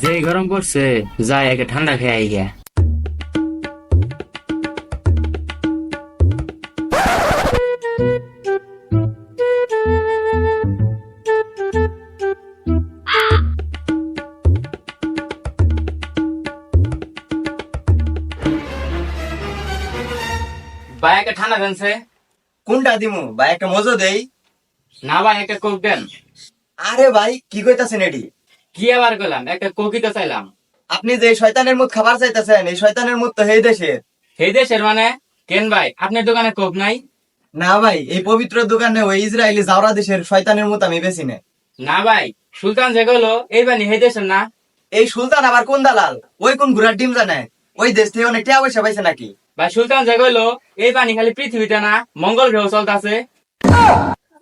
যেই গরম পড়ছে, যাই একে ঠান্ডা খেয়ে আই গিয়া। ভাই একটা ঠান্ডা দেনছে। কোনটা দিমু ভাই? একটা মজো দেই। না ভাই একটা কোক দেন। আরে ভাই কি কইতাছেন এডি? কি আবার করলাম, একটা কোকই তো চাইলাম। আপনি যে শয়তানের মুখ খাবার চাইতেছেন, এই শয়তানের মুখ তো এই দেশের। সেই দেশের মানে? কেন ভাই আপনার দোকানে কোক নাই? না ভাই, এই পবিত্র দোকানে ওই ইসরায়েলি জাওরা দেশের শয়তানের মুখ আমি বেশি না। না ভাই, সুলতান যে গেলো এই বানি সেই দেশের না। এই সুলতান আবার কোন দালাল? ওই কোন ঘোড়ার ডিম জানে? ওই দেশ থেকে অনেক টাকা পয়সা পাইছে নাকি? ভাই সুলতান যে গেলো এই বানি খালি পৃথিবীতে না, মঙ্গল গ্রহ চলতেছে।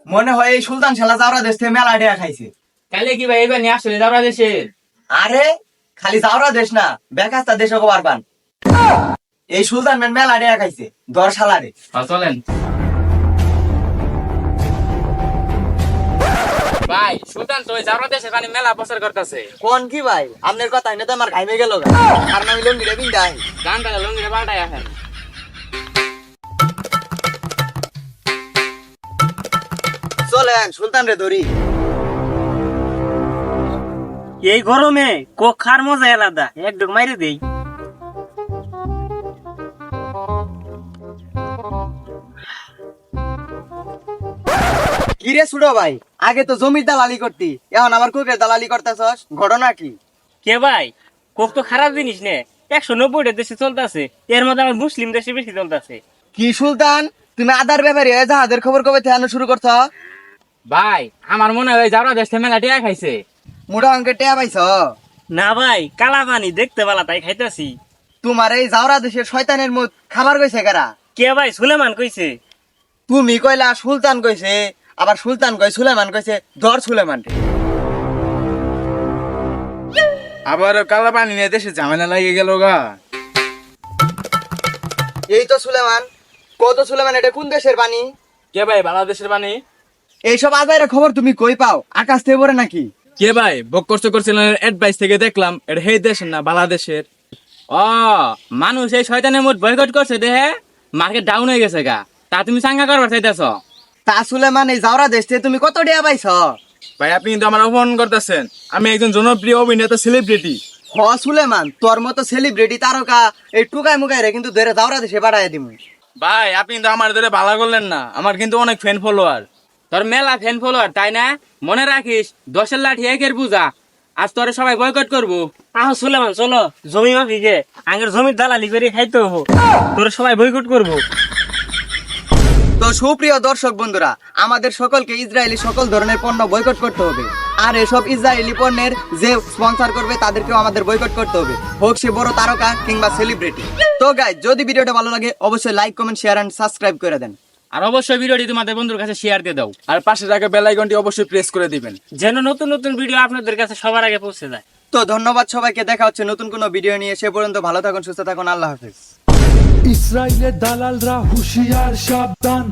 মনে হয় এই সুলতান শালা জাওরা দেশ থেকে মেলা টাকা খাইছে। তাহলে কি ভাই এই বানি আসলে যাওয়া দেশের? আরে খালি জাওরা দেশ না, বেকাস্তা দেশও পারবান। এই সুলতান মেলা টাকা খাইছে দর শালারে। চলেন ভাই, সুলতান তো ওই যাওয়া দেশে পানি মেলা বছর করতেছে। কোন কি ভাই? আপনার কথা এনে তো আমার ঘাইমে গেল গা। আর নামি লঙ্গি রে বিন্দাই। গানটা লঙ্গিরে পাল্টাই আসেন। চলেন সুলতান রে ধরি। এই গরমে কোক খার মজা আলাদা, এক ডুক মাইরে দেই। কিরে সুড়ো ভাই, আগে তো জমির দালালি করতি, এখন আবার কুকের দালালি করতেছস, ঘটনা কি? কে ভাই, কোক তো খারাপ জিনিস নে, 190টা দেশে চলতেছে, এর মধ্যে আমার মুসলিম দেশে বেশি চলতেছে। কি সুলতান, তুমি আদার ব্যাপারে জাহাজের খবর কবে থেকে শুরু করছ? ভাই আমার মনে হয় যাওয়া দেশে মেলা টিয়া খাইছে। মোটা অঙ্কের টেয়া পাইছ? না ভাই, কালা পানি দেখতে পালা তাই খাইতাছি। তোমার এই জাওরা দেশের শয়তানের মুখ খাবার কইছে কারা? কে ভাই, সুলেমান কইছে। তুমি কইলা সুলতান কইছে, আবার সুলতান কই সুলেমান কইছে, ধর সুলেমান রে। আবার কালা পানি নিয়ে দেশে ঝামেলা লাগে গেল গা। এই তো সুলেমান। কত সুলেমান, এটা কোন দেশের পানি? কে ভাই বাংলাদেশের বাণী? এইসব আজাইরা খবর তুমি কই পাও? আকাশ থেকে পড়ে নাকি? কে ভাই বক কষ্ট করছিলেন, অ্যাডভাইস থেকে দেখলাম এটা সেই দেশের না বাংলাদেশের। ও, মানুষ এই শয়তানের মোট বয়কট করছে দেহে মার্কেট ডাউন হয়ে গেছে গা, তা তুমি চাঙ্গা করবার চাইতেছ? তা সুলেমান, এই জাওরা দেশ থেকে তুমি কত টেয়া পাইছ? ভাই আপনি কিন্তু আমার অপমান করতেছেন, আমি একজন জনপ্রিয় অভিনেতা, সেলিব্রিটি। হ সুলেমান, তোর মতো সেলিব্রিটি তারকা এই টুকাই মুকাই রে কিন্তু ধরে জাওরা দেশে পাঠায় দিমু। ভাই আপনি কিন্তু আমার ধরে ভালো করলেন না, আমার কিন্তু অনেক ফ্যান ফলোয়ার। তোর মেলা ফ্যান ফলোয়ার তাই না? মনে রাখিস 10-এর লাঠি 1-এর পূজা। আজ তোরে সবাই বয়কট করবো। আহ সুলেমান চলো, জমি মাফি যে আগের জমির দালালি করে খাইতে হবো, তোরা সবাই বয়কট করবো। তো সুপ্রিয় দর্শক বন্ধুরা, আমাদের সকলকে ইসরায়েলি সকল ধরনের পণ্য বয়কট করতে হবে। আর এসব ইসরায়েলি পণ্যের যে স্পন্সর করবে তাদেরকেও আমাদের বয়কট করতে হবে, হোক সে বড় তারকা কিংবা সেলিব্রিটি। তো গাইস, যদি ভিডিওটা ভালো লাগে অবশ্যই like, comment, share and subscribe করে দেন। আর অবশ্যই ভিডিওটি তোমাদের বন্ধুর কাছে শেয়ার দিয়ে দাও। আর পাশে থাকা বেল আইকনটি অবশ্যই প্রেস করে দিবেন। যেন নতুন নতুন ভিডিও আপনাদের কাছে সবার আগে পৌঁছে যায়। তো ধন্যবাদ সবাইকে, দেখা হচ্ছে নতুন কোনো ভিডিও নিয়ে। সে পর্যন্ত ভালো থাকুন, সুস্থ থাকুন, আল্লাহ হাফেজ। ইসরায়েলের দালালরা হুঁশিয়ার, সাবধান।